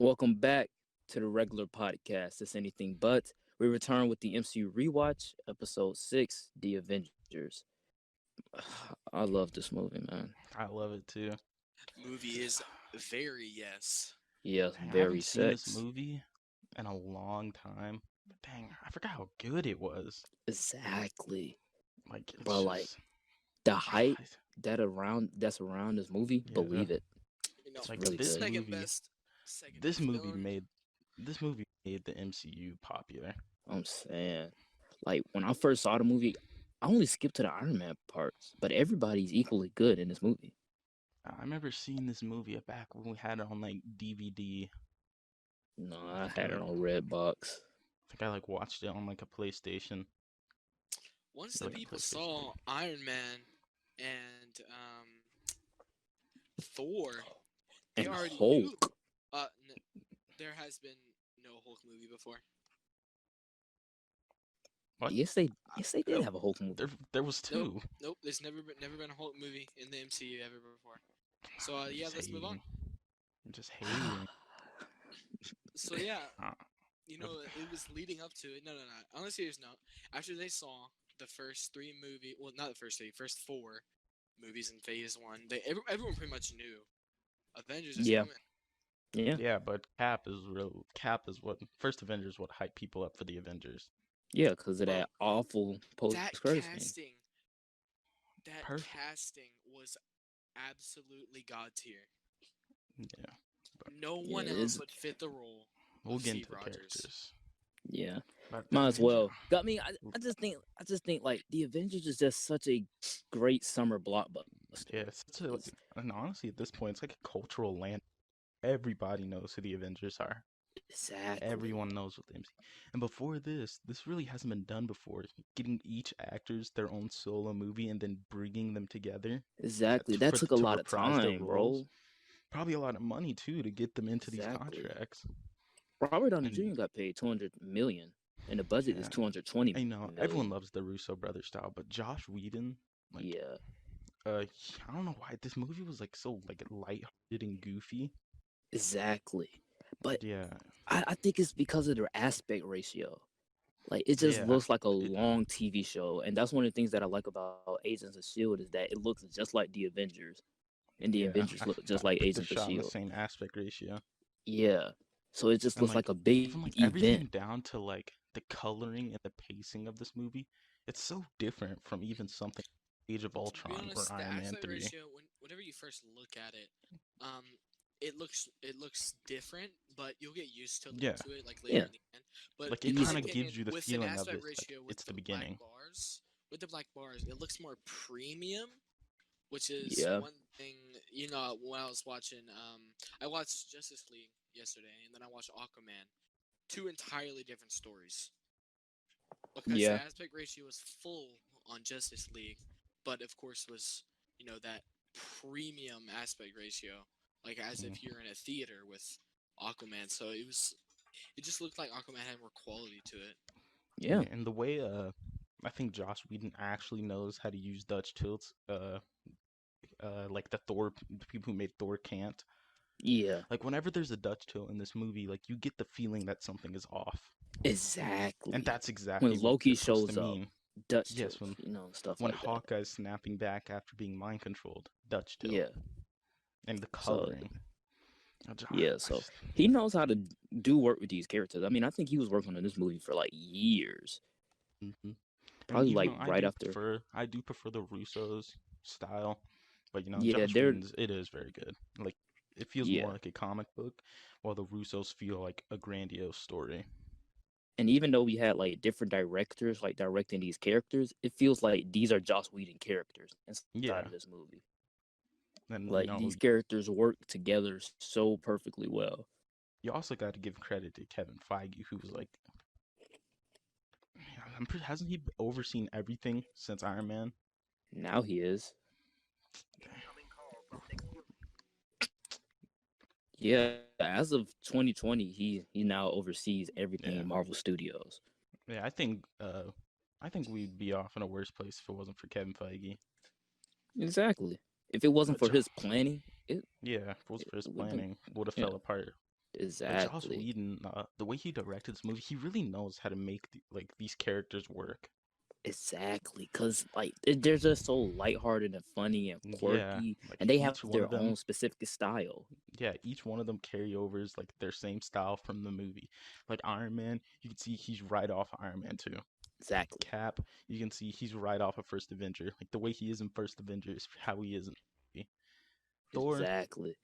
Welcome back to the regular podcast. It's anything but. We return with the MCU Rewatch, episode 6, The Avengers. I love this movie, man. I love it too. Movie is very yes. Yeah, I very haven't seen this sex. movie in a long time. But dang, I forgot how good it was. Exactly. Like Bro, it's like just, the hype I- that's around this movie, yeah. believe it. You know, It's Like really this good. second movie, best, second this best movie villain. made this movie made the MCU popular. I'm saying. Like when I first saw the movie, I only skipped to the Iron Man parts, but everybody's equally good in this movie. I remember seeing this movie back when we had it on like DVD. No, I I think had it on Redbox. I like watched it on like a PlayStation. Once the Like a people PlayStation saw 2. Iron Man and Thor, they And already Hulk. knew. There has been no Hulk movie before. What? Yes they did Oh, have a Hulk movie. there was two. Nope. There's never been a Hulk movie in the MCU ever before. So I'm yeah, just let's move on. hating. I'm just hating. So yeah, Uh, it was leading up to it. No. On a serious note, after they saw the first three movie, well, not the first three, first four movies in Phase One, everyone pretty much knew Avengers is Yeah. coming. Yeah. Yeah, but Cap is what first Avengers what hyped people up for the Avengers. Yeah, because of Bro, that awful that post-credit scene. casting was absolutely god tier. Yeah, but No Yeah, one it else is. would fit the role we'll of get Steve into the Rogers. characters. Yeah. But Might as Avenger, well. I mean, I just think like the Avengers is just such a great summer blockbuster. yeah, and honestly, at this point, it's like a cultural land. Everybody knows who the Avengers are. Exactly. Everyone knows what the MC. And before this really hasn't been done before. Getting each actors their own solo movie and then bringing them together Exactly. That took a to lot of reprise their time, roles. bro. Probably a lot of money too to get them into these Exactly. contracts. Robert Downey And Jr. got paid $200 million, and the budget is yeah, $220 I know everyone million. loves the Russo brothers style, but Josh Whedon, like, Yeah. I don't know why this movie was like so like lighthearted and goofy. Exactly. But Yeah, I think it's because of their aspect ratio. Like it just yeah, looks like a long TV show, and that's one of the things that I like about Agents of Shield is that it looks just like the Avengers, and the yeah. Avengers look just like They're Agents of shot in the Shield. same aspect ratio, Yeah, so it just and looks like like a big even like event. everything down to like the coloring and the pacing of this movie. It's so different from even something Age of To be Ultron or honest, the Iron Man aspect 3. ratio, whenever you first look at it, um, it looks different, but you'll get used Yeah, to it like Yeah, later in the end. But like in it my kind of easily. gives opinion, you the with an feeling of aspect it's like ratio it's the beginning. with the black bars, it looks more premium, which is Yeah, one thing. When I was watching, I watched Justice League yesterday, and then I watched Aquaman. Two entirely different stories because the yeah, aspect ratio was full on Justice League, but of course was that premium aspect ratio, like as Mm. if you're in a theater with Aquaman. So it just looked like Aquaman had more quality to it. yeah, Yeah, and the way I think Josh Whedon actually knows how to use Dutch tilts. Like the people who made Thor can't. yeah. Like whenever there's a Dutch tilt in this movie, like you get the feeling that something is off, and Exactly. that's When exactly what Loki it's supposed to shows up, mean. Dutch Yes, tilt, stuff when like that. Hawkeye's snapping back after being mind controlled, Dutch tilt, Yeah. and the So coloring. yeah, I so just, he knows how to do work with these characters. I mean, I think he was working on this movie for like years. hmm And Probably even like though right after. I do prefer the Russo's style, but Yeah, Josh they're Whedon's it is very good. Like it feels yeah. more like a comic book, while the Russos feel like a grandiose story. And even though we had like different directors like directing these characters, it feels like these are Joss Whedon characters inside of Yeah, this movie. and Like these characters work together so perfectly well. you also got to give credit to Kevin Feige, who was like, hasn't he overseen everything since Iron Man? Now he is. Yeah, as of 2020, he now oversees everything in Yeah, Marvel Studios. yeah. I think we'd be off in a worse place if it wasn't for Kevin Feige. Exactly. If it wasn't But for his planning, yeah, if it was for his it would have been planning, would have yeah. fell apart. Like Joss Exactly. Whedon, the way he directed this movie, he really knows how to make these characters work. Exactly, cause like they're just so lighthearted and funny and Yeah, quirky, like and they have each one their of them, own specific style. yeah, each one of them carryovers like their same style from the movie. Like Iron Man, you can see he's right off Iron Man 2. Exactly. Cap, you can see he's right off of First Avenger. Like the way he is in First Avenger is how he is in the movie. Thor, Exactly.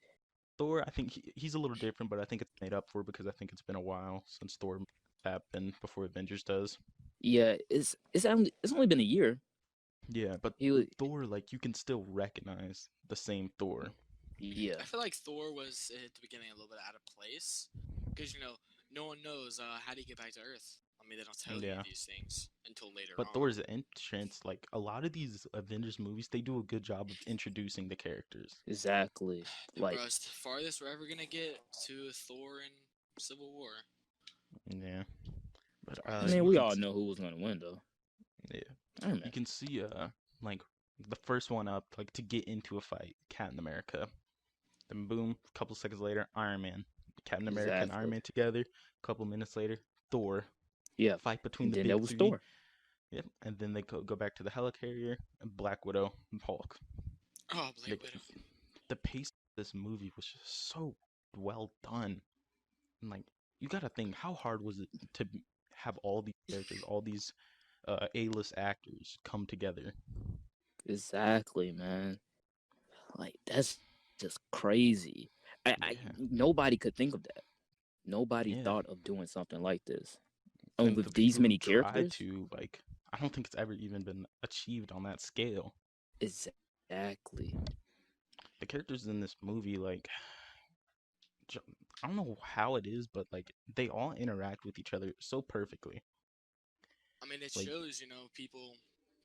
Thor, I think he's a little different, but I think it's made up for because I think it's been a while since Thor happened before Avengers does. Yeah, it's only been a year. Yeah, but He was Thor, like you can still recognize the same Thor. yeah, I feel like Thor was at the beginning a little bit out of place because no one knows how do you get back to Earth. I mean, they don't tell you Yeah. these things until later But on. Thor's entrance, like a lot of these Avengers movies, they do a good job of introducing the characters. exactly. Like Bro, it's the farthest we're ever gonna get to Thor and Civil War. Yeah. But I Farthest mean, you we one. can all know who was gonna win though. yeah, Iron you Man. can see like the first one up like to get into a fight, Captain America. Then boom, a couple seconds later, Iron Man. Captain America and Iron Exactly. Man together. A couple minutes later, Thor. Yeah. Fight between And the then there big was three. Thor. Yep. And then they go back to the helicarrier and Black Widow and Hulk. Oh, Black Like Widow. the pace of this movie was just so well done. And like you gotta think, how hard was it to have all these characters, all these A-list actors come together? Exactly, man. Like that's just crazy. Yeah, Nobody could think of that. Nobody yeah. thought of doing something like this. And And the with these people who many tried characters, to, like, I don't think it's ever even been achieved on that scale. exactly. The characters in this movie, like, j- I don't know how it is, but like, they all interact with each other so perfectly. I mean, it Like, shows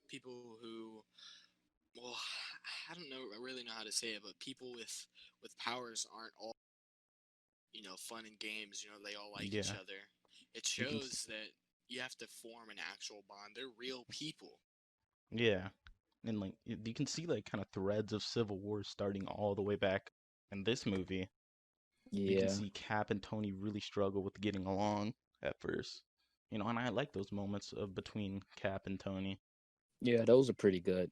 people who, well, I don't know, I really know how to say it, but people with powers aren't all fun and games. They all like each yeah, other. It you can, shows that you have to form an actual bond. They're real people. yeah, and like, you can see like kind of threads of Civil War starting all the way back in this movie. You can Yeah. see Cap and Tony really struggle with getting along at first. And I like those moments of between Cap and Tony. Yeah, those are pretty good.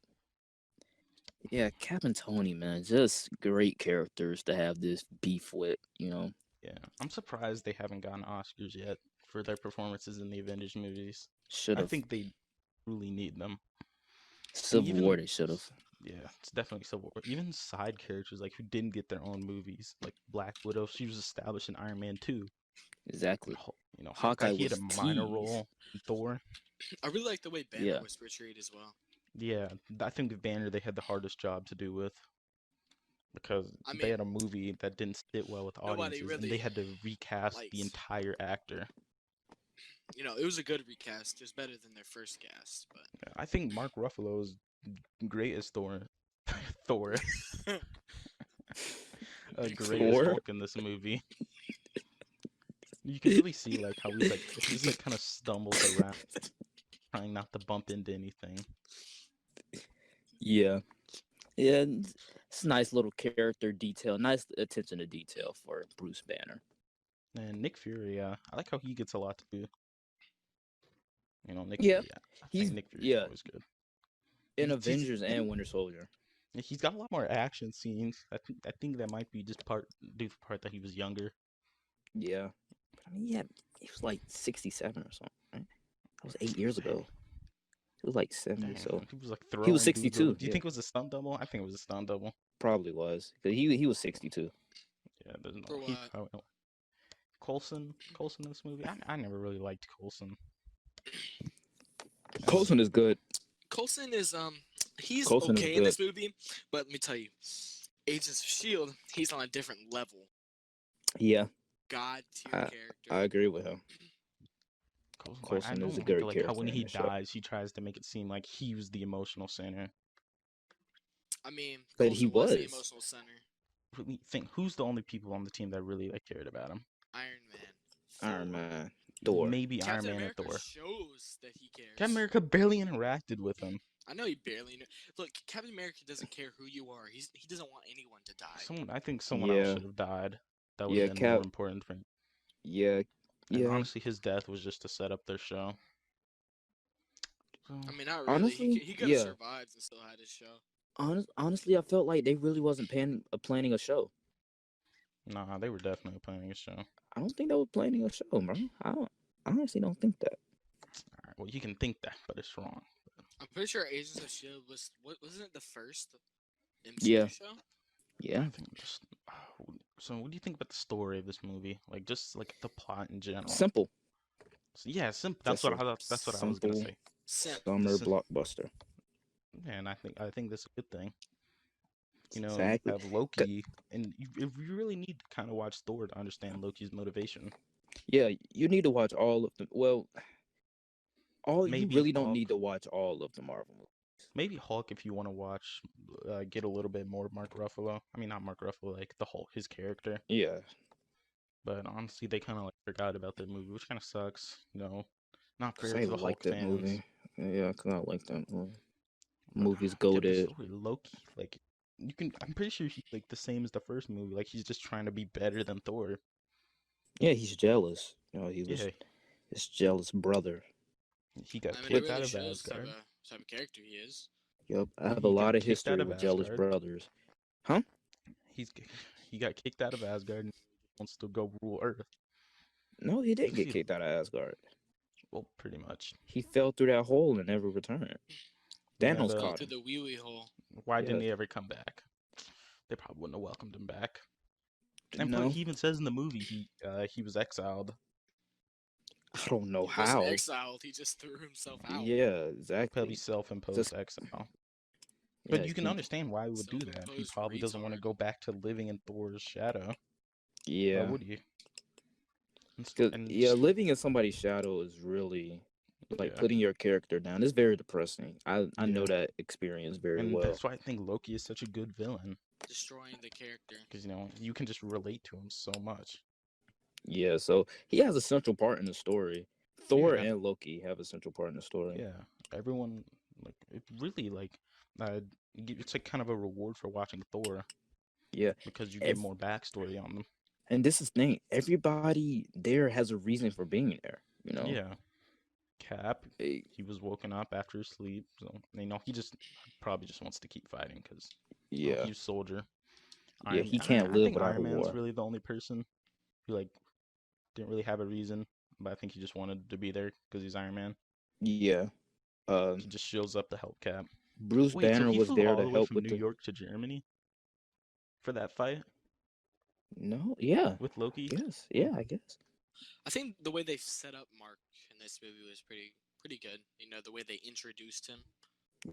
Yeah, Cap and Tony, man, just great characters to have this beef with. Yeah, I'm surprised they haven't gotten Oscars yet for their performances in the Avengers movies. Should I have. think they truly need them. And Civil even War, they should have. yeah, it's definitely Civil War. Even side characters like who didn't get their own movies, like Black Widow, she was established in Iron Man 2. And Exactly. Hawkeye, Hawkeye he had a was minor teased. role in Thor. I really like the way Banner Yeah, was portrayed as well. Yeah, I think with Banner they had the hardest job to do with because I they mean, had a movie that didn't sit well with nobody audiences and they really had to recast the likes. entire actor. It was a good recast. It was better than their first cast, I think Mark Ruffalo is great as Thor. Thor. but Great as Thor. Hulk in this movie. You can really see like how he's like kind of stumbles around, trying not to bump into anything. Yeah, yeah. It's a nice little character detail, nice attention to detail for Bruce Banner. And Nick Fury, I like how he gets a lot to do. Nick Yeah, Fury. I think he's Nick Fury's yeah always good. in He's Avengers and Winter Soldier. he's got a lot more action scenes. I think that might be just due to the part that he was younger. Yeah, but I mean, yeah, he was like 67 or something. Right? That was 8 years ago. He was like 70, Damn, so he was like he was throwing dudes over. 62. Do you Yeah, think it was a stunt double? I think it was a stunt double. probably was because he was 62. Yeah, there's no. for He what? probably Coulson in this movie. I never really liked Coulson. Coulson is good. Coulson is he's Coulson is okay in good. this movie, but let me tell you, Agents of Shield, he's on a different level. Yeah, God tier I character. agree with him. I Coulson is don't a like great how character when in he the show, dies, he tries to make it seem like he was the emotional center. I mean, but he Coulson was the was emotional center. Let me think. Who's the only people on the team that really cared about him? Iron Man. Iron Thor. Man, Thor. Maybe Iron Captain Man America and Thor. shows that he cares. Captain America barely interacted with him. I know he barely knew. Look, Captain America doesn't care who you are. He doesn't want anyone to die. I think someone else Yeah, should have died. That would have Yeah, been more Cap. important for him. Yeah, And yeah. honestly, his death was just to set up their show. So, I mean, not really. Honestly, He could have yeah. survived and still had his show. Honestly, I felt like they really wasn't planning a show. nah, they were definitely planning a show. I don't think they were planning a show, bro. I honestly don't think that. All right, well, you can think that, but it's wrong. I'm pretty sure Agents of Shield was what wasn't it the first MCU Yeah, show? yeah. I think just. So, what do you think about the story of this movie? Like, just like the plot in general. Simple. So, yeah, Just a that's what I was gonna simple say. Simp. summer This is, blockbuster. yeah, and I think that's a good thing. You Exactly. have Loki, and you really need to kind of watch Thor to understand Loki's motivation. Yeah, you need to watch all of them. Well, all you Maybe really don't Hulk, need to watch all of the Marvel movies. maybe Hulk if you want to watch, get a little bit more Mark Ruffalo. I mean, not Mark Ruffalo, like the Hulk, his character. Yeah, But honestly, they kind of like forgot about that movie, which kind of sucks. Not cause fair I to the like Hulk that fans. movie. Yeah, cause I like that movie. But Movie's get the goaded. story, Loki. Like you can, I'm pretty sure he's like the same as the first movie. Like he's just trying to be better than Thor. Yeah, he's jealous. He was Yeah, his jealous brother. he got I mean, it kicked With out really of shows the Asgard. type of character he is. Yep, I have a He lot got of kicked out history of with jealous Asgard. brothers. Huh? He's he got kicked out of Asgard and wants to go rule Earth. No, he You didn't get see, kicked out of Asgard. well, pretty much. He fell through that hole and never returned. Yeah, Thanos the Fell caught through him. the wee wee hole. why didn't Yeah, he ever come back? They probably wouldn't have welcomed him back. And plus, no, he even says in the movie he was exiled. I don't know He wasn't how. exiled. He just threw himself out. Yeah, Probably exactly. self-imposed Just exile. But yeah, you can he understand why he would do that. He Self-imposed probably doesn't want to retard. go back to living in Thor's shadow. Why yeah. would he? Cause And yeah, just living in somebody's shadow is really like yeah, putting your character down. It's very depressing. I know yeah. that experience very And well. that's why I think Loki is such a good villain Destroying the character. because you can just relate to him so much. Yeah, so he has a central part in the story. Thor Yeah, and Loki have a central part in the story. yeah. Everyone like it really like uh, it's like kind of a reward for watching Thor Yeah, because you get Ev- more backstory on them. and this is the thing. Everybody there has a reason for being there. Yeah, Cap, Eh, he was woken up after his sleep, so he just probably just wants to keep fighting because yeah, he's a soldier. yeah. He I can't I live think without a Iron Man's war. really the only person who like didn't really have a reason, but I think he just wanted to be there because he's Iron Man. Yeah. He just shows up to help Cap. Bruce Wait, so Banner he was flew there all to the way help from with New the. York to Germany for that fight No, yeah, with I Loki? guess. Yeah, I guess. I think the way they set up Mark in this movie was pretty good. The way they introduced him.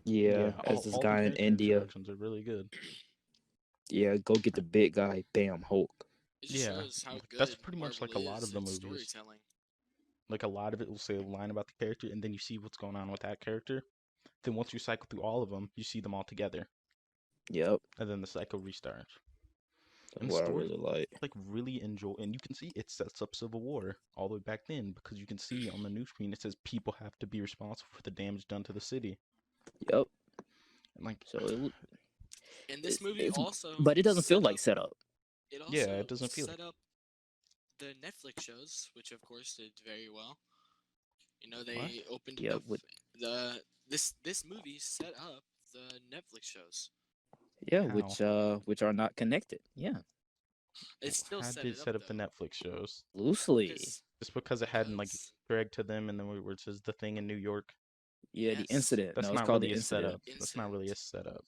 Yeah, Yeah, as this all the guy in character India. introductions are really good. Yeah, go get the big guy. Bam, Hulk. It just Yeah, shows how that's good pretty much Marvel like a lot is of the at movies. storytelling. Like a lot of it will say a line about the character, and then you see what's going on with that character. Then once you cycle through all of them, you see them all together, Yep, and then the cycle restarts. that's And the what I story, really like. like really enjoy, and you can see it sets up Civil War all the way back then because you can see on the news screen it says people have to be responsible for the damage done to the city, Yep. and like, So And this movie it's, also but it doesn't feel set like up. setup. It yeah, also it doesn't feel like. set up the Netflix shows, which of course did very well. What? They opened Yeah, with this movie set up the Netflix shows. yeah, How? which are not connected. Yeah, It still How set did it it up set up the though, Netflix shows? loosely. because Just because it hadn't like because dragged to them, and then where it says the thing in New York. Yeah, the yes, incident. That's No, it's not called really the a incident. setup. That's not really a incident. setup.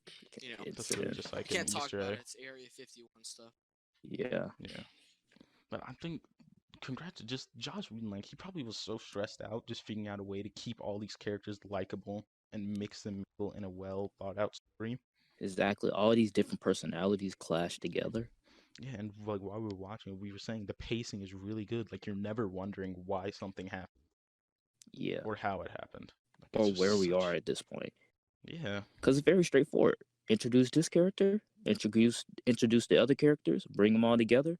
That's really Incident. just like an Can't talk Easter about egg. it. It's Area 51 stuff. Yeah. Yeah. But I think, congrats to just Josh Whedon. Like he probably was so stressed out just figuring out a way to keep all these characters likable and mix them in a well thought out story. Exactly. All these different personalities clash together. Yeah, and like while we were watching, we were saying the pacing is really good. Like you're never wondering why something happened Yeah. or how it happened. Like it's Or just where we are such. at this point. Yeah, Because it's very straightforward. Introduce this character, introduce the other characters, bring them all together.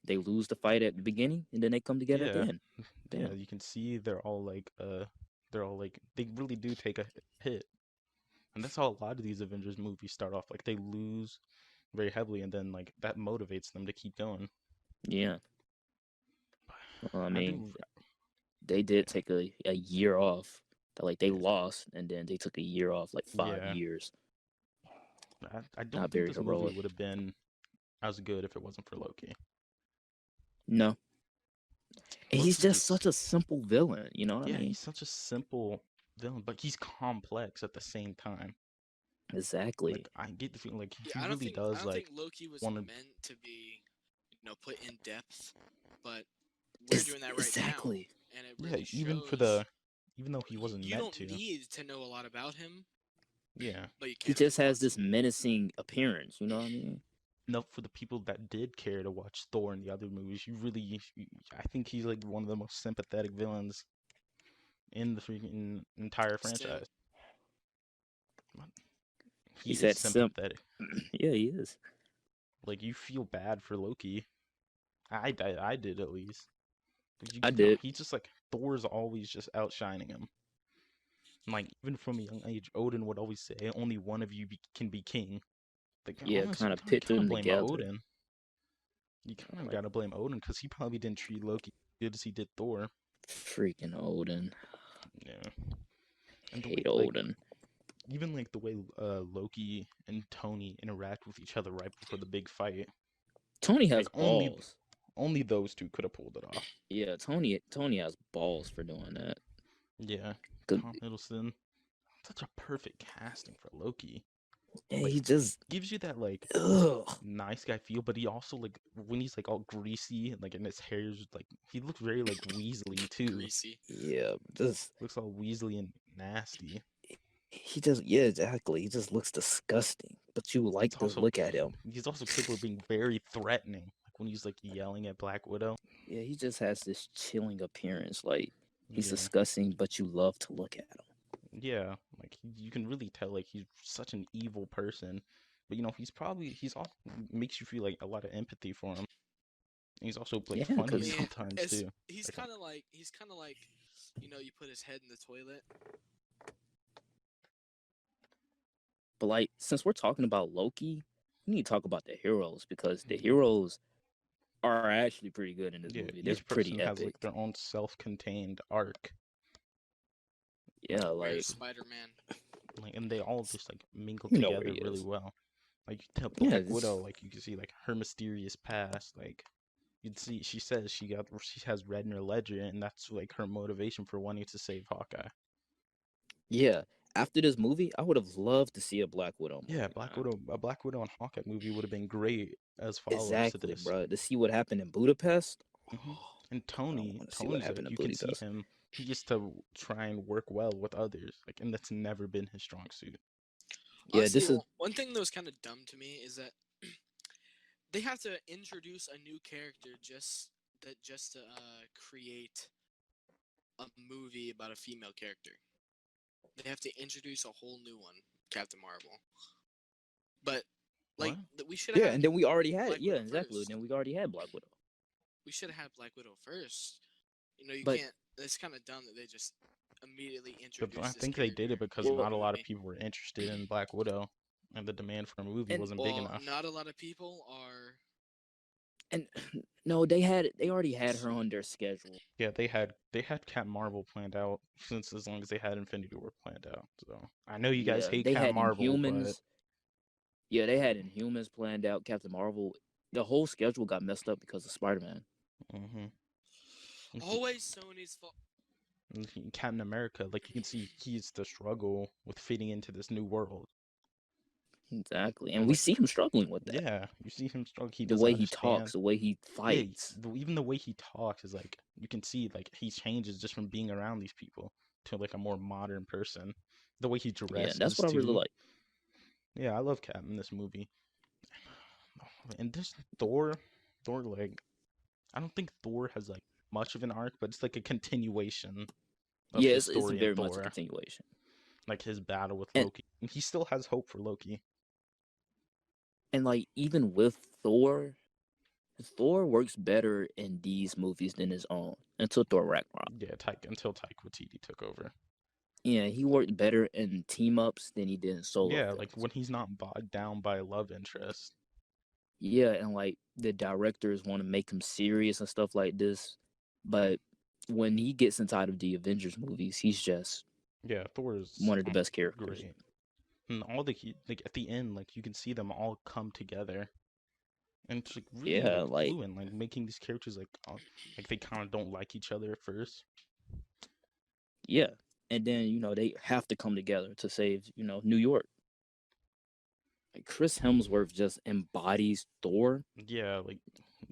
They lose the fight at the beginning, and then they come together at the yeah, end. yeah. Damn. You can see they're all like they really do take a hit. And that's how a lot of these Avengers movies start off. Like they lose very heavily, and then like that motivates them to keep going. Yeah. Well, I I mean, do. they did take a year off. Like they Yeah, lost, and then they took a year off, like 5 years. I don't Not think very this movie heroic. would have been as good if it wasn't for Loki. No, and he's Loki just just, such a simple villain. You know what I yeah, mean? he's such a simple villain, but he's complex at the same time. Exactly. Like I get the feeling like Yeah, he really I does don't think like Loki was want to. meant to be, put in depth, but we're doing that right now, Exactly. and it Yeah, really shows. even though he wasn't You meant don't to. need to know a lot about him, Yeah, but you He can if just you has want to. this menacing appearance. You know what I mean? enough for the people that did care to watch Thor and the other movies. I think he's like one of the most sympathetic villains in the freaking entire Sim. franchise. What? He He is said sympathetic. Yeah, he is. Like you feel bad for Loki. I did at least. I did. He's just like Thor's always just outshining him. And, like even from a young age, Odin would always say, "Only one of you can be king." Like Yeah, honestly, kind of you pit kind of them blame together. Odin. You kind of Like gotta blame Odin because he probably didn't treat Loki as good as he did Thor. freaking Odin. Yeah, and the way Hate like Odin. even like the way Loki and Tony interact with each other right before the big fight. Tony has Like balls. only those two could have pulled it off. Yeah, Tony has balls for doing that. Yeah, 'Cause, Tom Hiddleston, such a perfect casting for Loki. yeah, Like he just gives you that like ugh. nice guy feel, but he also like when he's like all greasy and like and his hair's like he looks very like Weasley too. Greasy. Yeah, just Looks all Weasley and nasty. he just yeah, exactly. He just looks disgusting. But you He's like to also look at him. he's also capable of being very threatening. Like when he's like yelling at Black Widow. Yeah, he just has this chilling appearance. Like he's Yeah. disgusting, but you love to look at him. Yeah, like you can really tell like he's such an evil person, but he's also makes you feel like a lot of empathy for him. He's also like Yeah, I funny because mean, sometimes it's too. he's Like kind of like you put his head in the toilet. but like since we're talking about Loki, we need to talk about the heroes because the yeah, heroes are actually pretty good in this yeah, movie. They're each pretty person has epic. like their own self-contained arc, Yeah, Where's like Spider-Man? and they all just like mingle you know where together he really is. well. Like you tell Yeah, Black Widow, like you can see like her mysterious past. Like you'd see, she says she has red in her ledger, and that's like her motivation for wanting to save Hawkeye. yeah. After this movie, I would have loved to see a Black Widow Yeah, movie, man. A Black Widow and Hawkeye movie would have been great as follow-ups to Exactly, this. bro. To see what happened in Budapest. hmm And I want to see what Tony's happened like in you can see Budapest. him. He gets to try and work well with others, like, and that's never been his strong suit. Yeah, Honestly, this is one thing that was kind of dumb to me is that they have to introduce a new character just to create a movie about a female character. They have to introduce a whole new one, Captain Marvel. But like What? we should yeah, have and then we already had Black yeah, Widow exactly. first. Then we already had Black Widow. We should have had Black Widow first. You But can't. It's kind of dumb that they just immediately But I introduce this think they did it character because in well, one not a lot of movie. people were interested in Black Widow, and the demand for a movie and wasn't big Well, enough. not a lot of people are. and no, they already had her on their schedule. Yeah, they had Captain Marvel planned out since as long as they had Infinity War planned out. So I know you guys Yeah, hate they Captain had Marvel, but Inhumans. Yeah, they had Inhumans planned out. Captain Marvel. The whole schedule got messed up because of Spider Man. hmm Always Sony's fault. Captain America, like you can see, he's the struggle with fitting into this new world. Exactly, and And we like, see him struggling with that. yeah, you see him struggle. He The doesn't way he talks, understand. the way he Yeah, fights. even the way he talks is like you can see like he changes just from being around these people to like a more modern person. The way he Yeah, that's dresses what I really too. like. Yeah, I love Cap in this movie. And this Thor like I don't think Thor has like much of an arc, but it's like a continuation of Yeah, his it's story in very much a Thor, continuation. like his battle with And Loki. And he still has hope for Loki. like even with Thor, Thor works better in these movies than his own until Thor Ragnarok. Yeah, until Taika Waititi took over. Yeah, he worked better in team ups than he did in solo Yeah, like films. when he's not bogged down by a love interest. Yeah, and like the directors want to make him serious and stuff like this, but when he gets inside of the Avengers movies, he's just Yeah, Thor is one of the best characters. great. And all like at the end, like you can see them all come together, and it's like really Yeah, like like fluent, like making these characters like they kind of don't like each other at first. yeah, and then they have to come together to save New York. Like Chris Hemsworth just embodies Thor. Yeah, like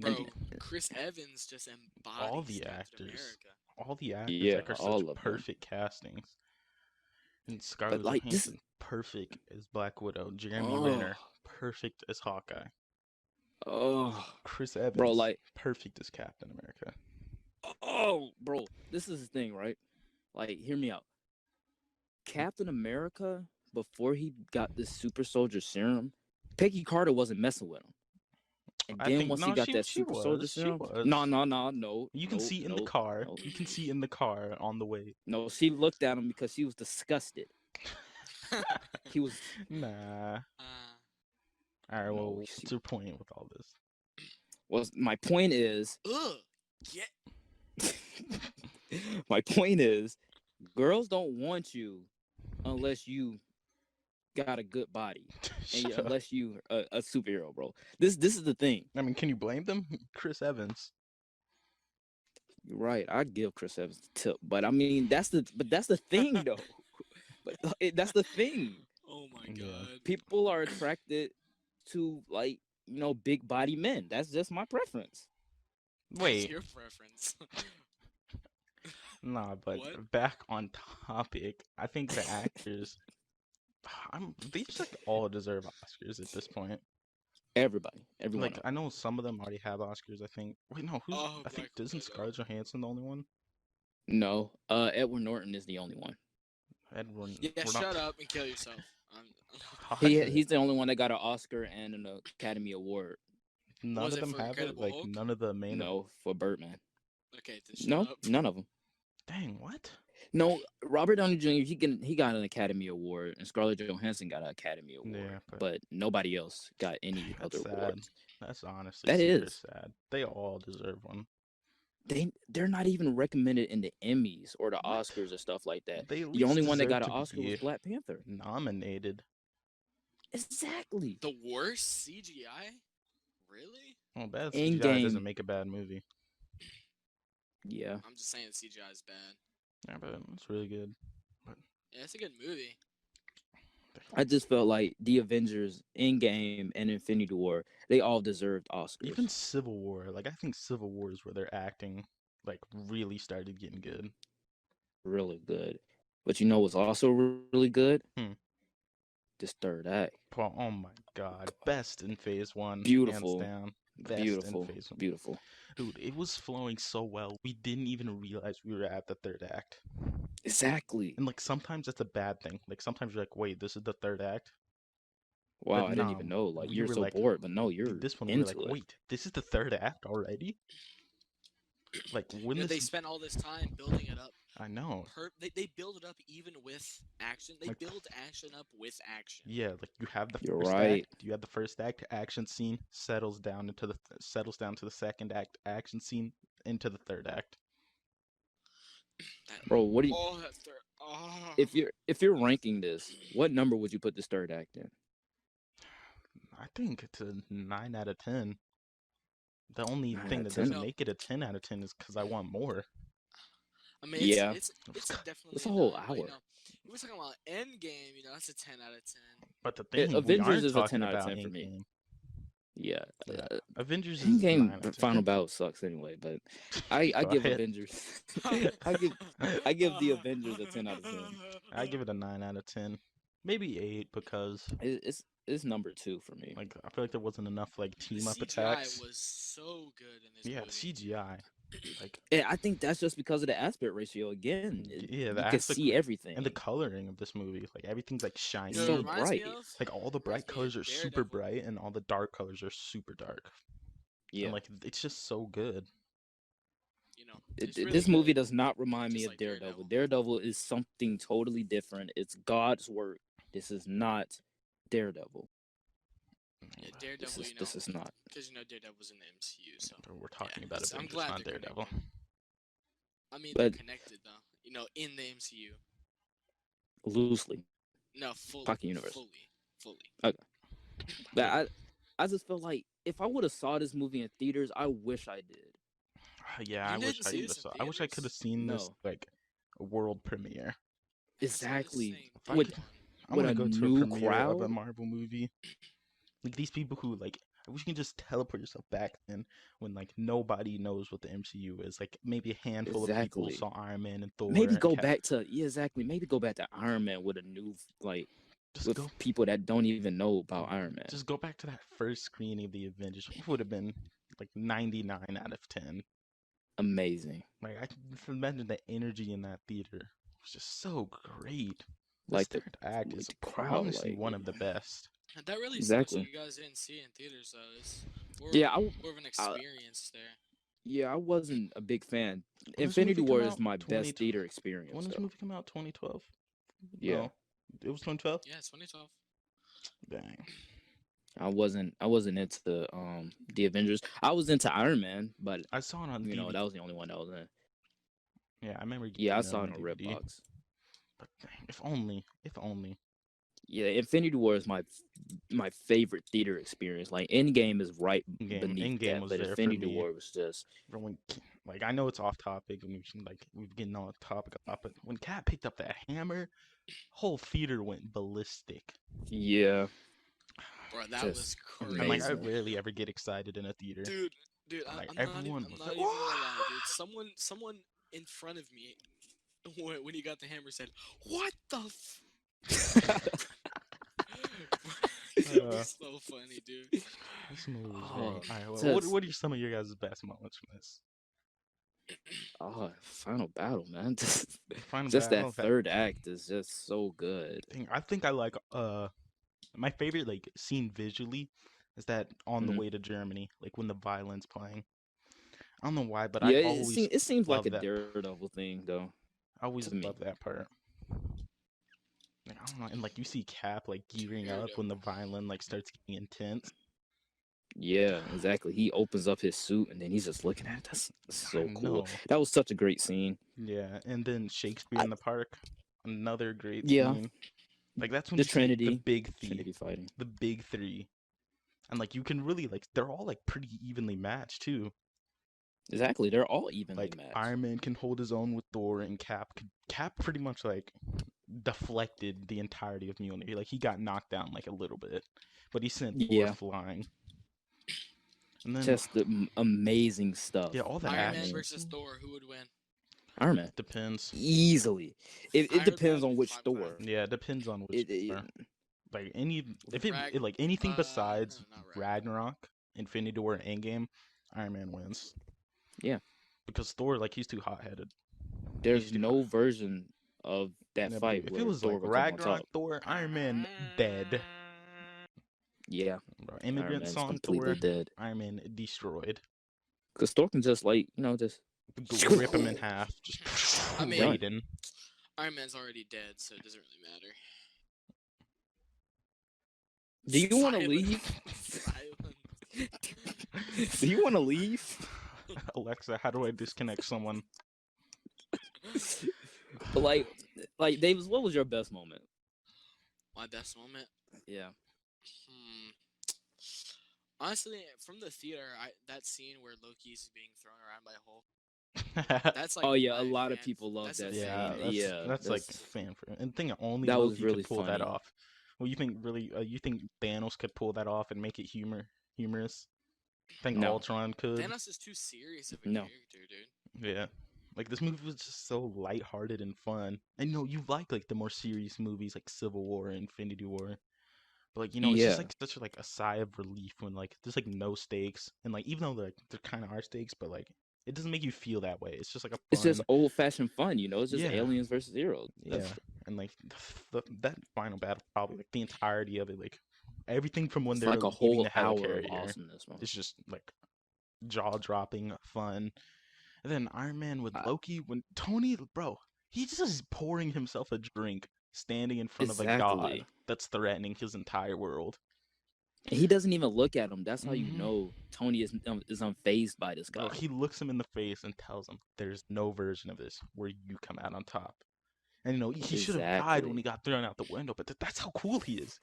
And Bro, Chris Evans just all embodies the Captain actors, America. yeah, like are such all of them. perfect castings. And But Scarlett like this, Johansson, perfect as Black Widow. Jeremy oh, Renner, perfect as Hawkeye. oh, Chris bro, Evans, like, perfect as Captain America. oh, bro, this is the thing, right? Like, hear me out. Captain America, before he got this super soldier serum, Peggy Carter wasn't messing with him. And I then think once he no, got that she super soldier was, she serum, no, was. no, no, no, You can no, see in the no, car. no, You can see in the car on the way. no. She looked at him because she was disgusted. He was Nah. uh, All right. no. Well, what's your point with all this? Was my point is ugh, get my point is girls don't want you unless you got a good body and Shut up. unless you a superhero, bro. This is the thing. I mean, can you blame them? Chris Evans. You're right. I give Chris Evans the tip, but I mean that's the thing though. But that's the thing. oh my Yeah. god. People are attracted to like big body men. That's just my preference. That's Wait. your preference. Nah, but What? back on topic. I think the actors. They just like all deserve Oscars at this point. Everybody, every one Like of them. I know some of them already have Oscars. I think. Wait, no. Who's? Oh, I think Black isn't Widow. Scarlett Johansson the only one? No, Edward Norton is the only one. Edward. Yeah, We're shut not. up and kill yourself. How He is it? he's the only one that got an Oscar and an Academy Award. None Was of it them for have it. Incredible Like Hulk? none of the main. No, for Birdman. Okay, then shut No, up. none of them. Dang, what? No, Robert Downey Jr. He got an Academy Award, and Scarlett Johansson got an Academy Award, Yeah, but nobody else got any that's other sad. awards. That's honestly That super is. sad. They all deserve one. They're not even recommended in the Emmys or the What? Oscars or stuff like that. They at The least only one that deserve got an to Oscar was be Black Panther. nominated. Exactly. The worst CGI? Really? Well, bad CGI doesn't Endgame. make a bad movie. Yeah. I'm just saying CGI is bad. Yeah, but it's really good. Yeah, it's a good movie. I just felt like the Avengers, Endgame, and Infinity War, they all deserved Oscars. Even Civil War, like I think Civil War is where their acting like really started getting good. Really good. But you know what's also really good? Hmm. This third act. Well, oh my God, best in Phase 1, Beautiful. hands down. Best Beautiful. in Phase 1. Beautiful. Dude, it was flowing so well. We didn't even realize we were at the third act. Exactly. And like sometimes that's a bad thing. Like sometimes you're like, wait, this is the third act. Wow, But I didn't even know. Like we you're were so like, bored, but no, you're this one we were like, into it. wait, this is the third act already? Like when They this spent all this time building it up. I know. They build it up even with action. They Like- build action up with action. Yeah, like you have the You're first right. act, you have the first act action scene settles down to the second act action scene into the third act. Bro, what do you Oh, that third. Oh. if you're ranking this, what number would you put this third act in? I think it's a 9 out of 10. The only 9 thing out that of doesn't 10? make it a 10 out of 10 is because I want more. I mean, Yeah. it's definitely It's a whole not, hour. If we're talking about Endgame, that's a 10 out of 10. But the thing we Avengers aren't is a talking 10 out of about 10 for me. Endgame. Yeah. Yeah. Avengers is 9 Endgame out of 10. Final Battle sucks anyway, but I Go give ahead. Avengers I give the Avengers a 10 out of 10. I give it a 9 out of 10. Maybe 8 because It's number 2 for me. like I feel like there wasn't enough like The team up CGI attacks. was so good in this Yeah, movie. CGI. Like Yeah, I think that's just because of the aspect ratio again. yeah, You the can aspect see everything. and the coloring of this movie. Like everything's like shiny. It's You know so what it reminds me bright. of? Like all the bright Reminds me of colors are super Daredevil. bright and all the dark colors are super dark. Yeah. And like it's just so good. It's really This movie good. does not remind me Just of like Daredevil. Daredevil. Daredevil is something totally different. It's God's work. This is not Daredevil. Yeah, But Daredevil. This is not Because Daredevil's in the MCU, so we're talking about I'm Avengers, glad not they're Daredevil. connected. I mean, they're but connected though. In the MCU. loosely No, fully, pocket universe. fully. Okay, but Like, I just feel like if I would have saw this movie in theaters, I wish I did. yeah, You I wish didn't I see could this have in saw. I wish I could have theaters? seen this No, like a world premiere. I saw this exactly. thing If I day With could, one. I with want to a go to a new premiere of a crowd, Marvel movie. Like these people who like, I wish you can just teleport yourself back then when like nobody knows what the MCU is. Like maybe a handful of people exactly. saw Iron Man and Thor Maybe and go Cap. back to exactly. Maybe go back to Iron Man with a new like Just with go, people that don't even know about Iron Man. just go back to that first screening of the Avengers. It would have been like 99 out of 10. Amazing. Like I can just imagine the energy in that theater. It was just so great. This Like third act is the crowd, honestly like one of the best. And that really sucks that exactly. you guys didn't see it in theaters though. It's more, Yeah, more of an I experience there. yeah, I wasn't a big fan. When this Infinity movie come War is out, my 20. best theater When experience, this though. movie come out, 2012. Yeah, Oh, it was 2012. Yeah, it's 2012. Dang. I wasn't into the Avengers. I was into Iron Man, but I saw it on DVD. that was the only one that was in. Yeah, I remember Yeah, I getting it saw on it on DVD. Redbox. But dang, if only, if only. Yeah, Infinity War is my favorite theater experience. Like Endgame is right beneath Endgame that, was but there for Infinity me. War was just But when, like, I know it's off topic and we've getting off topic a lot, but when Cat picked up that hammer, whole theater went ballistic. yeah, Bro, that just was And crazy. like, I amazing. rarely ever get excited in a theater. Dude, And, like, I'm everyone was not like, even gonna lie, "Wah!" dude. Someone in front of me, when he got the hammer, said, "What the?" It Uh, was so funny, dude. this movie was Oh, great. All right, well, just what are some of your guys' best moments from this? final battle, man. Final Just that battle. third act is just so good. I think I like my favorite like scene visually is that on the Mhm. way to Germany, like when the violin's playing. I don't know why, but I Yeah, always it seems like love a that. Daredevil thing, though, I always to me. love that part. Like I don't know, and like you see Cap like gearing up when the Daredevil. violin like starts getting intense. Yeah, exactly. He opens up his suit and then he's just looking at it. That's I so cool. know. That was such a great scene. Yeah, and then Shakespeare I, in the Park, another great yeah, scene. Like that's when the you see like, Trinity, the Trinity fighting. big three, and like you can really like they're all like pretty evenly matched too. Exactly, they're all evenly Like matched. Iron Man can hold his own with Thor, and Cap pretty much like deflected the entirety of Mjolnir. Like he got knocked down like a little bit, but he sent Thor Yeah, flying. And then just the amazing stuff. yeah, all the Iron Man action versus Thor, who would win? Iron Man, depends. easily. It I heard depends that'd on be which 5-5. Thor. Yeah, it depends on which It Thor. Like any if Rag, like anything no, besides not Ragnarok, Infinity War, and Endgame, Iron Man wins. yeah. Because Thor, like he's too hot headed. There's no version of that Yeah, fight if it where was Thor like would come on Ragnarok top. Thor, Iron Man dead. Yeah, Bro, Iron Immigrant Man's Song completely Thor, dead. Iron Man destroyed. Because Thor can just like just Rip him in half. Just I mean, done. Raiden. Iron Man's already dead, so it doesn't really matter. Do you want to Silence. leave? Silence. Do you want to leave? Alexa, how do I disconnect someone? But like Davis, what was your best moment? My best moment? Yeah. Honestly, from the theater, that scene where Loki's being thrown around by Hulk. That's like Oh yeah, a my lot of fan- people love that's a that Yeah, scene. that's Yeah, that's like fan for and thing only that was Loki really could pull that funny. off. Well, you think really you think Thanos could pull that off and make it humorous? I think No. Ultron could. Thanos is too serious of a No. character, dude. Yeah. Like this movie was just so lighthearted and fun. And you like the more serious movies like Civil War and Infinity War. But like, it's just Yeah. like such like a sigh of relief when like there's like no stakes. And like even though like there kind of are stakes, but like it doesn't make you feel that way. It's just like a fun. It's just old fashioned fun, It's just Yeah. aliens versus heroes. Yeah. And like that final battle, probably like the entirety of it, like everything from when It's they're like a leaving whole the hour of helicarrier, awesomeness, man. it's just like jaw dropping fun. And then Iron Man with Loki, when Tony, bro, he's just pouring himself a drink, standing in front of a god Exactly. that's threatening his entire world. And he doesn't even look at him. That's how you Mhm. know Tony is unfazed by this Bro, guy. he looks him in the face and tells him, "There's no version of this where you come out on top." And he should have died when Exactly. he got thrown out the window, but that's how cool he is.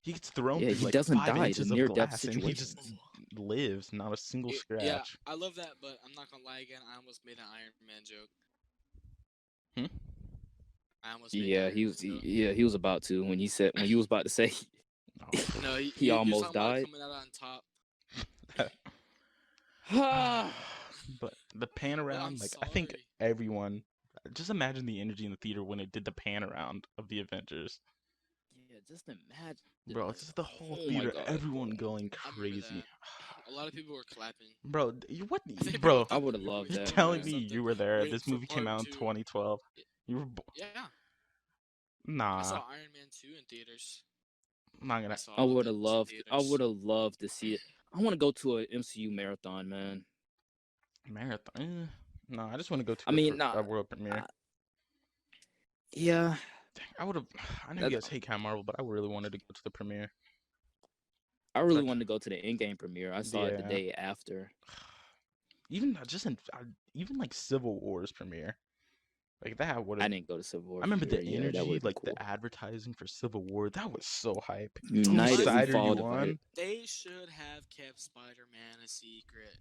He gets thrown Yeah, through he like doesn't five die. It's a inches of near-death glass, and he situation. just lives, not a single Yeah, scratch. I love that, but I'm not gonna lie again. I almost made an Iron Man joke. Hmm? I almost made Yeah, an he Iron was. Man joke. He was about to when you was about to say Oh. No, he you're almost talking about died. coming out on top. But the pan Well, I'm around, like I think sorry. everyone, just imagine the energy in the theater when it did the pan around of the Avengers. Yeah, just imagine. Bro, Like, it's just the whole oh my theater, god, everyone going I remember crazy. that. A lot of people were clapping. Bro, what? I think people Bro, thought I would the have movie loved was you're that, over or telling me man. something. you were there? Waiting This for movie came part out in 2. 2012. You were, Yeah, I nah, saw Iron Man 2 in theaters. I'm not I gonna. saw I all of would them have in loved. I theaters. would have loved to see it. I want to go to a MCU marathon, man. Marathon. No, I just want to go to I mean, a nah. world premiere. Yeah, Dang, I would have. I know you that, guys hate Captain Marvel, but I really wanted to go to the premiere. I really Like, wanted to go to the Endgame premiere. I saw it the yeah. day after. Even just in, even like Civil War's premiere, like that would have. I didn't go to Civil I War remember premiere. the Yeah, that would energy, have been like the cool. advertising for Civil War. That was so hype. Whose United we side are fall you on? divided. They should have kept Spider-Man a secret.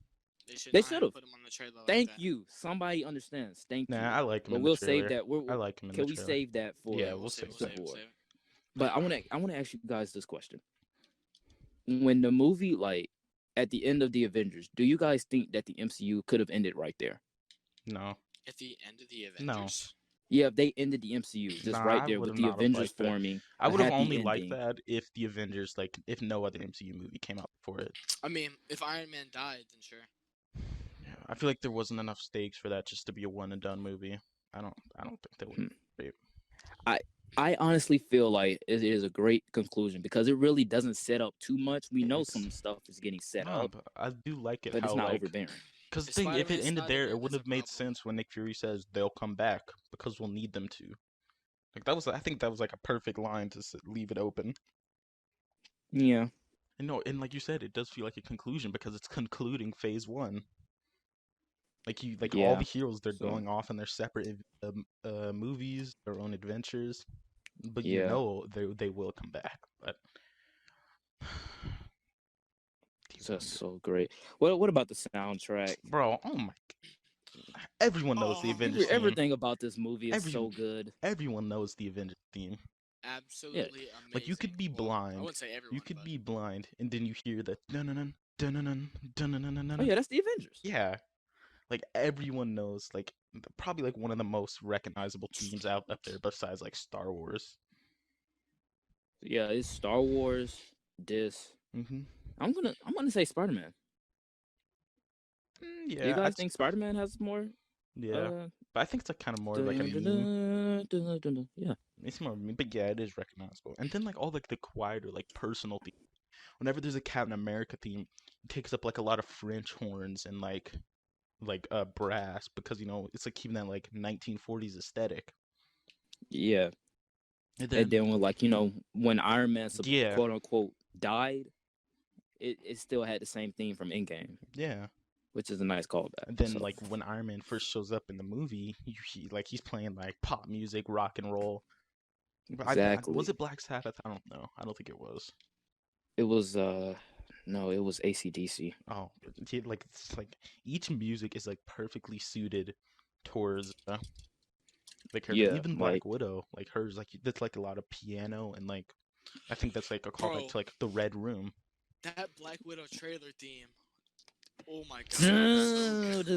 They should They not should have have. put him on the trailer like Thank that. you. Somebody understands. Thank Nah, you. I like him But in the we'll save trailer. that. I like him in the Can we trailer. save that for? Yeah, Yeah, we'll save, save we'll that. save, we'll War. save. But I want to ask you guys this question. When the movie, like, at the end of the Avengers, do you guys think that the MCU could have ended right there? No, At the end of the no, Avengers? Yeah, if they ended the MCU just nah. right I there would with have the not have Avengers liked that. forming, I a would have happy only liked ending. that if the Avengers, like, if no other MCU movie came out for it. I mean, if Iron Man died, then sure. Yeah, I feel like there wasn't enough stakes for that just to be a one and done movie. I don't think that would Hmm. be great. I honestly feel like it is a great conclusion because it really doesn't set up too much. We know It's some stuff is getting set nah, up, but I do like it but it's how not like overbearing. because the If thing if it Spider-Man's ended not in there, it, it would that's a have made problem. sense when Nick Fury says they'll come back because we'll need them to. Like that was I think that was like a perfect line to leave it open. Yeah, And no, and like you said, it does feel like a conclusion because it's concluding phase one. Like all yeah. the heroes, they're So going off on their separate movies, their own adventures, but yeah, they will come back. But that's so great. What about the soundtrack? bro, oh my, everyone knows the Oh, Avengers theme. Everything about this movie is Every so good. everyone knows the Avengers theme. Yeah, absolutely amazing. Like you could be Well, I blind, wouldn't say everyone, you could but be blind, and then you hear the dun dun dun dun dun oh yeah, that's the Avengers. Yeah, like everyone knows, like probably like one of the most recognizable themes out up there besides like Star Wars. Yeah, it's Star Wars. This Mm-hmm. I'm gonna say Spider-Man. Yeah, Do you guys think Spider-Man has more? yeah, but I think it's like kind of more like a meme. Yeah, It's more of a meme, but yeah, it is recognizable. And then like all like the quieter like personal theme. Whenever there's a Captain America theme, it takes up like a lot of French horns and like brass because it's like keeping that like 1940s aesthetic. yeah. And And then then when when Iron Man yeah, quote unquote died, it still had the same theme from Endgame, yeah. which is a nice callback. And then So like when Iron Man first shows up in the movie, he's playing like pop music, rock and roll. But was exactly, it Black Sabbath? I don't know. I don't think it was. it was no, it was AC/DC. Oh, but like it's like each music is like perfectly suited towards like her. Yeah, Even like Black Widow, like hers, like that's like a lot of piano and like I think that's like a callback bro, to like the Red Room. that Black Widow trailer theme. Oh my god, that was so good.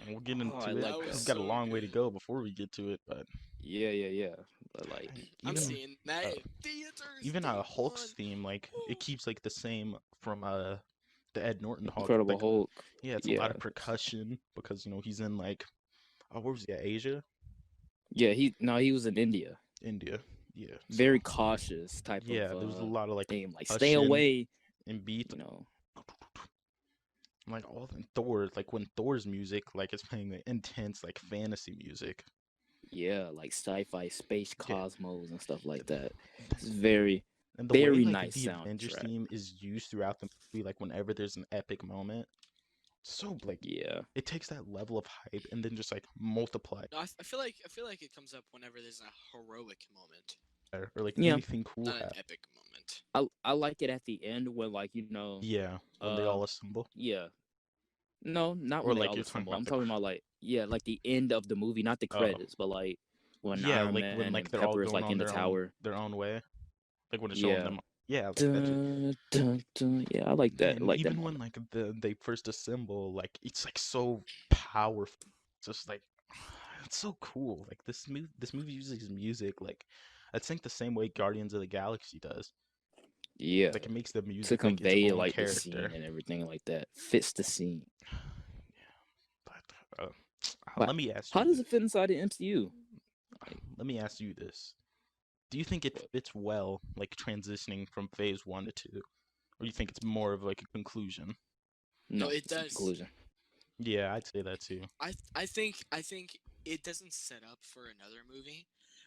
And we'll get into I it. like That We've was got a so long way to good. go before we get to it, but yeah. But like, I'm even seeing that uh, in theaters. even day Hulk's one. theme, like it keeps like the same from the Ed Norton Hulk. Incredible Like Hulk. yeah, it's a lot of percussion because he's in like where was he at? Asia, Yeah, he was in India. India, yeah. Very So cautious type yeah, of there was a lot of like theme. Like stay percussion away. and beat. You know. Like all the Thor, like when Thor's music like is playing the intense like fantasy music. Yeah, like sci-fi, space, Yeah. cosmos, and stuff like that. It's very And the way Very like nice the Avengers soundtrack. theme is used throughout the movie, like whenever there's an epic moment, so like Yeah. it takes that level of hype and then just like multiply No, I feel like it comes up whenever there's a heroic moment, it, or like Yeah. anything cool not an happens. epic moment. I like it at the end when, like, Yeah, when they all assemble, yeah. No, not or when they like all you're talking assemble. about I'm the talking about, like, yeah, like the end of the movie, not the oh credits, but like when yeah, Iron like when Man like and they're all Pepper is going like on in the tower. their own way, like when it's showing Yeah. them. Yeah, like that just Dun, dun, dun. Yeah, I like that. I and like that even when moment. like they first assemble, like it's like so powerful. It's just like it's so cool. Like this movie uses music like I think the same way Guardians of the Galaxy does. Yeah. Like it makes the To music like its convey own like the scene character. and everything like that. Fits the scene. But But let me ask how you does this. it fit inside the MCU? Like, Let me ask you this. Do you think it what? fits well, like transitioning from phase 1 to 2? Or you think it's more of like a conclusion? No, No, it it's a does. conclusion. Yeah, I'd say that too. I think it doesn't set up for another movie,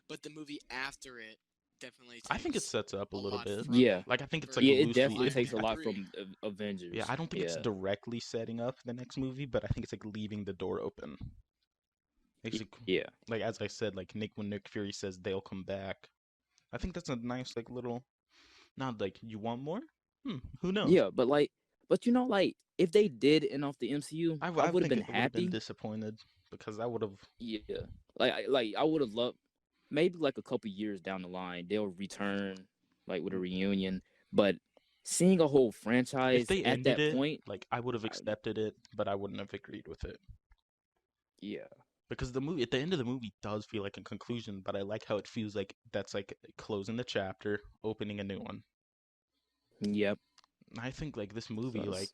but the movie after it definitely takes I think it sets up a little lot bit. from Yeah. it Like I think it's for like Yeah, it loosely. definitely Iron takes a Man lot 3. from Avengers. Yeah, I don't think it's Yeah. directly setting up the next movie, but I think it's like leaving the door open. Basically, Yeah. like as I said, like when Nick Fury says they'll come back, I think that's a nice like little. Not like you want more. Who knows? Yeah, but like, like if they did end off the MCU, I I would have think been it would have been happy. disappointed because I would have. Yeah, I would have loved maybe like a couple years down the line they'll return like with a reunion, but seeing a whole If franchise they at ended that it, point, like I would have I, accepted it, but I wouldn't have agreed with it. yeah, Because the movie at the end of the movie does feel like a conclusion, but I like how it feels like that's like closing the chapter, opening a new one. yep. I think like this So movie like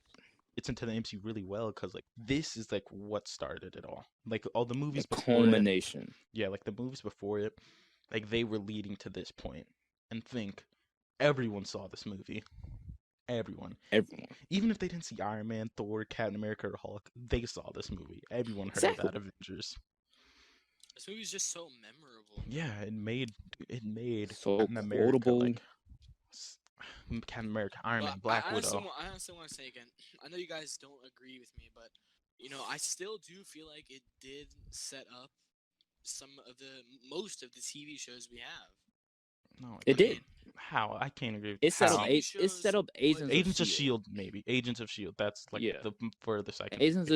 it's into the MCU really well because like this is like what started it all. Like all the the movies before it, culmination. yeah, like the movies before it, like they were leading to this point. And think everyone saw this movie. Everyone. Everyone. Even if they didn't see Iron Man, Thor, Captain America, or Hulk, they saw this movie. Everyone heard Exactly. about Avengers. This movie's just so memorable. Yeah, it made So Captain America quotable. like Captain America, Iron Man, Black Widow. I honestly want to say again, I know you guys don't agree with me, but I still do feel like it did set up most of the TV shows we have. No, It did. how? I can't agree with It set how. up TV it set shows, up Agents Agents of of Shield. Shield, maybe. Agents of Shield. That's like Yeah. the furthest I can. Agents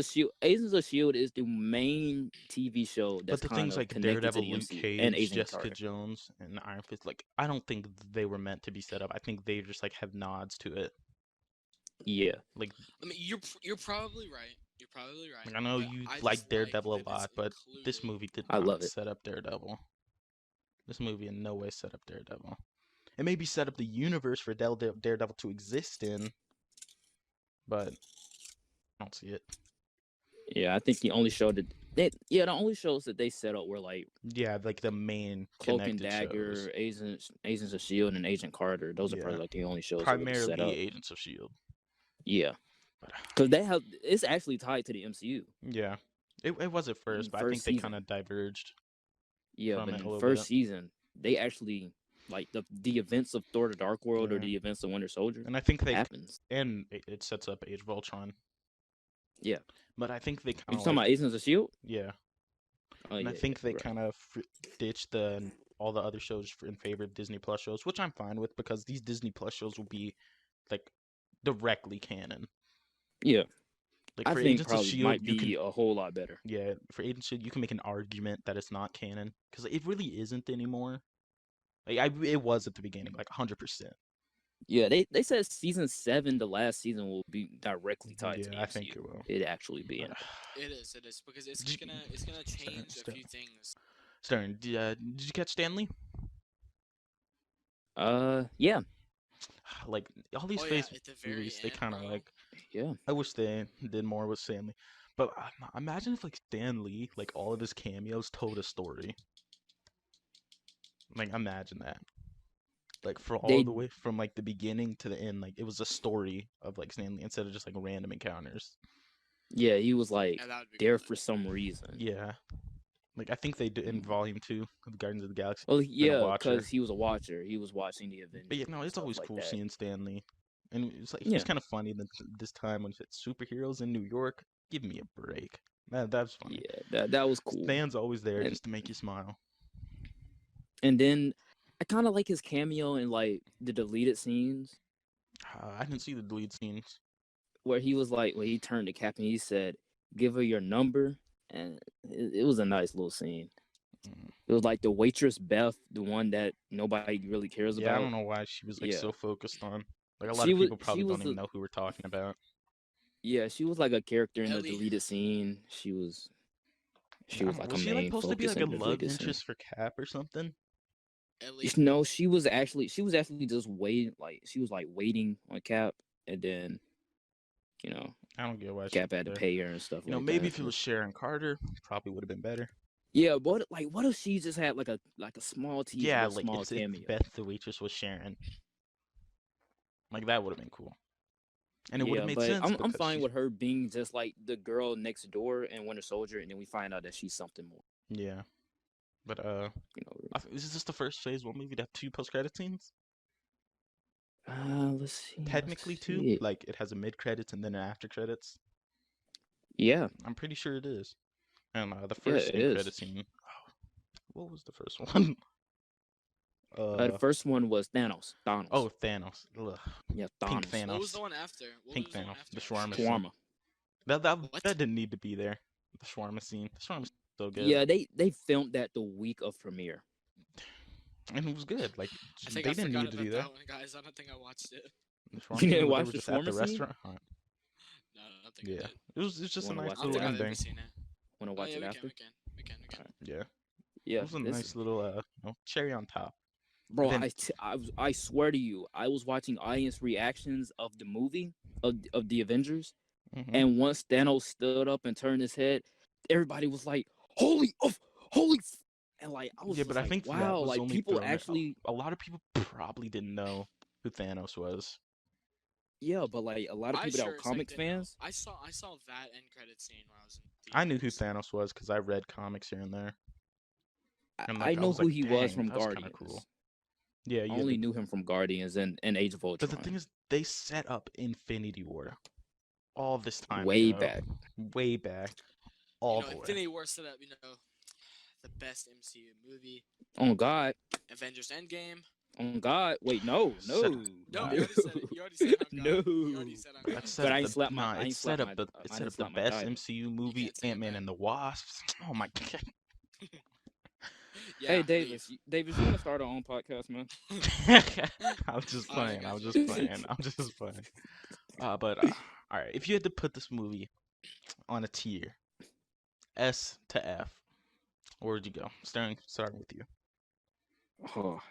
of Shield is the main TV show that's But the kind things of like connected to Daredevil, the Luke MCU and Cage, Agent Jessica Carter. Jones, and Iron Fist, like I don't think they were meant to be set up. I think they just like have nods to it. Yeah. Like I mean, you're probably right. You're probably right. I know but you I like just Daredevil that a lot, it's but this included. movie did I love not it. set up Daredevil. This movie in no way set up Daredevil. It maybe set up the universe for Daredevil to exist in, but I don't see it. Yeah, I think the only shows that they set up were like Yeah, like the main Cloak and connected shows. Dagger, Agents of Shield, and Agent Carter. Those are Yeah. probably like the only shows that really set Primarily up. Agents of Shield. Yeah, But because it's actually tied to the MCU. yeah, it was at first, but I think First they season. kind of diverged Yeah, from but it a in the little first bit. season, they actually like the events of Thor: The Dark World or Yeah. the events of Winter Soldier And I think they happens. and it sets up Age of Ultron. Yeah, But I think they you kind of talking about Agents of Shield? yeah, Oh and yeah, I think they right. kind of ditched all the other shows in favor of Disney Plus shows, which I'm fine with because these Disney Plus shows will be like directly canon. Yeah, Like I for think Agents of probably Shield, might you can be a whole lot better. yeah, for Agents of Shield, you can make an argument that it's not canon because it really isn't anymore. Like it was at the beginning, like 100%. Yeah, they said season 7, the last season, will be directly tied to the Yeah, I MCU. think it will. It actually be in. But, It is because it's Did you- gonna change a few things. Stern, did you catch Stanley? Yeah, Like all these Oh yeah, face at the very movies, they end, kind of bro. like. yeah. I wish they did more with Stanley. But imagine if like Stan Lee, like all of his cameos told a story. Like imagine that. Like for all They the way from like the beginning to the end, like it was a story of like Stan Lee instead of just like random encounters. he was like Yeah, that would be there cool. for some reason. Yeah. Like I think they did in Volume 2 of Guardians of the Galaxy. Well, been a yeah, watcher. because he was a watcher. He was watching the Avengers. But yeah, no, and it's stuff always like cool that. seeing Stan Lee. And it's like Yeah. it's kind of funny that this time when it's superheroes in New York, give me a break. That's funny. Yeah, that was cool. Stan's always there And- just to make you smile. And then I kind of like his cameo in like the deleted scenes I didn't see the deleted scenes. where he was like, when he turned to Cap and he said, "Give her your number," and it was a nice little scene. Mm. It was like the waitress Beth, the one that nobody really cares Yeah, I about. don't know why she was like Yeah. so focused on. Like a lot She of was- people probably she don't was even the- know who we're talking about. Yeah, she was like a character in the Ellie. deleted scene. She was like a she like main supposed to be focus like a in the love deleted scene. interest for Cap or something? Ellie. No, she was actually just waiting. Like she was like waiting on Cap, and then, I don't get why she Cap was had to there. pay her and stuff. You know, like maybe that. if it was Sharon Carter, probably would have been better. Yeah, but what if she just had like a small tease, Yeah, a like small if cameo? Beth the waitress was Sharon, like that would have been cool, and it would Yeah, have made but sense. I'm because fine she's- with her being just like the girl next door in Winter Soldier, and then we find out that she's something more. Yeah, but You know. is this the first Phase 1 movie to have 2 post-credit scenes? Let's see. Technically let's 2, see. like it has a mid credits and then an after credits. Yeah, I'm pretty sure it is. And the Yeah, first it end is. credit scene. What was the first one? the first one was Thanos. Oh, Thanos. Ugh. Yeah, Pink Thanos. Thanos. What was the one after? What Pink was the one Thanos, after? the shawarma scene. Shawarma. What? That didn't need to be there. The shawarma scene. The shawarma's so good. Yeah, they filmed that the week of premiere. And it was good. Like I think they I didn't forgot need to about do that that. one, guys. I don't think I watched it. The You shawarma didn't scene where they watch were the just at the shawarma scene? restaurant. No, I don't think I Yeah. did. It was just a Wanna nice watch I don't little think I've ending. ever seen it. Want to Oh, watch yeah, it we after? can. We can. Yeah. Yeah, It was a this- nice little cherry on top. Bro, then- I swear to you, I was watching audience reactions of the movie of the Avengers, Mhm. and once Thanos stood up and turned his head, everybody was like, "Holy, and like I was Yeah, just but I like, think that wow, was like only people thrown out. actually, A lot of people probably didn't know who Thanos was. yeah, but like a lot of I people that sure were as heck comics didn't know. fans, I saw that end credit scene when I was in I knew who theaters. Thanos was because I read comics here and there. And I I know was who like, he was "Dang, from that was kinda Guardians. cool." Yeah, I yeah. only knew him from Guardians and Age of But Ultron. the thing is, they set up Infinity War all this time Way ago. back. Way back. All the way. Infinity War set up, the best MCU movie, On God, Avengers Endgame. on God. Wait, no. No, you already said it. You already said on God. No. You already said on God. That set But up I ain't the, slapped my- nah, I it ain't set slapped up my- the I it ain't set up the slapped my best thigh, though. MCU movie, can't say it Ant-Man back. and the Wasps. Oh my god. Yeah, Hey, leave. Davis, you want to start our own podcast, man? I'm just All right, playing. I'm guys. just playing. I'm just playing. But all right, if you had to put this movie on a tier, S to F, where would you go? Starting with you. Oh,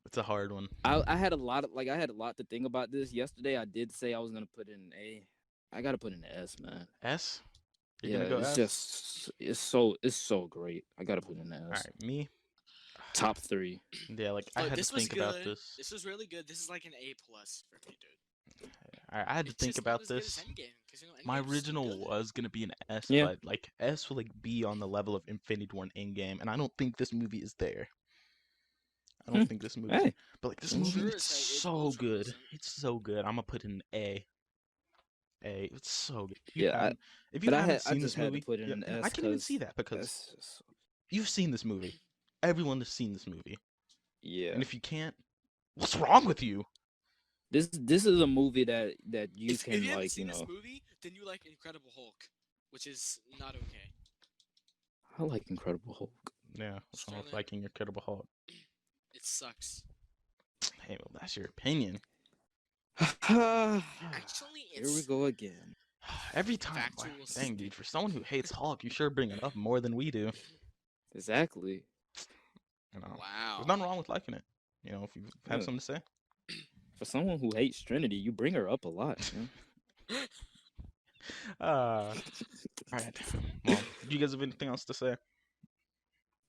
It's a hard one. I had a lot to think about this yesterday. I did say I was gonna put in an A. I gotta put in an S, man. S? You're Yeah, gonna go it's S? just it's so great. I gotta put in an All S. right, me. Top 3. Yeah, like I Look, had to this was think about good. this. This was really good. This is like an A+ for me, dude. I had to It's think just about not as good as this. Endgame, 'cause, My Endgame's so original good. was gonna be an S, Yeah. but like S will like be on the level of Infinity War and Endgame, and I don't think this movie is there. I don't think this movie. Hey. But like this I'm movie, sure it's it's like Age of so Ultron good. wasn't. It's so good. I'm gonna put in A. A. It's so good. Yeah, If you but I haven't had I seen just this movie, had to put in an yeah, S. I can even see that because that's just- you've seen this movie. Everyone has seen this movie, yeah. and if you can't, what's wrong with you? This is a movie that you If can you haven't like seen you this know. movie, then you like Incredible Hulk, which is not okay. I like Incredible Hulk. Yeah, what's wrong with Sterling. liking Incredible Hulk? It sucks. Hey, well, that's your opinion. Actually, Here we it's go again. Every time, Factual dang, statement. dude, for someone who hates Hulk, you sure bring it up more than we do. Exactly. You know, wow. there's nothing wrong with liking it. You know, if you have Yeah. something to say. For someone who hates Trinity, you bring her up a lot. Man. All right. Well, do you guys have anything else to say?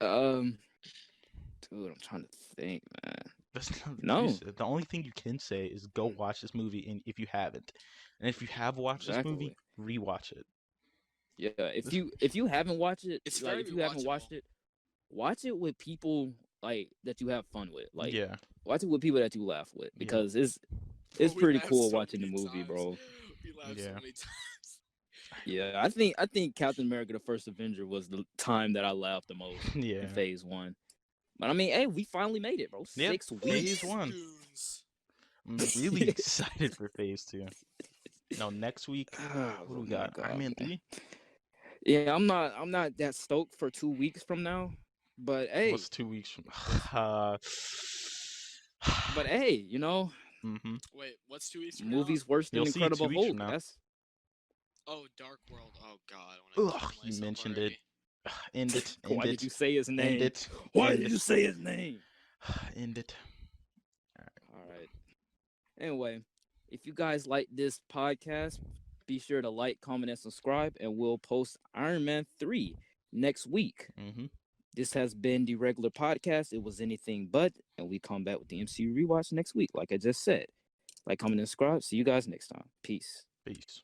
Dude, I'm trying to think, man. There's nothing to No. say. The only thing you can say is go watch this movie, and if you haven't, and if you have watched this movie, rewatch it. Yeah, if you haven't watched it, It's like very if you haven't watched rewatchable. it, watch it with people like that you have fun with. Like Yeah. watch it with people that you laugh with Yeah. because it's Bro, it's we pretty laughed cool so watching the many movie, times. bro. We laughed so Yeah. many times. Yeah, I think Captain America: The First Avenger was the time that I laughed the most in Yeah. Phase One. But I mean, hey, we finally made it, bro. Yep, 6 We weeks. Phase did, one. goons. I'm really excited for Phase 2. Now next week, what do we Oh my got? Iron God, Man man. 3? Yeah, I'm not that stoked for 2 weeks from now. But hey, What's 2 weeks from? Uh, but hey, you know, mm-hmm. Wait, what's 2 weeks from now? movies worse than You'll see 2 Incredible weeks from Hulk. now. That's Oh, Dark World. Oh God, I want to Ugh, kill you myself mentioned already. it. End it. End why did you it. say his End name? it. Why End did it. you say his name? End it. All right. Anyway, if you guys like this podcast, be sure to like, comment, and subscribe, and we'll post Iron Man 3 next week. Mm-hmm. This has been the regular podcast. It was anything but, and we come back with the MCU Rewatch next week, like I just said. Like, comment, and subscribe. See you guys next time. Peace. Peace.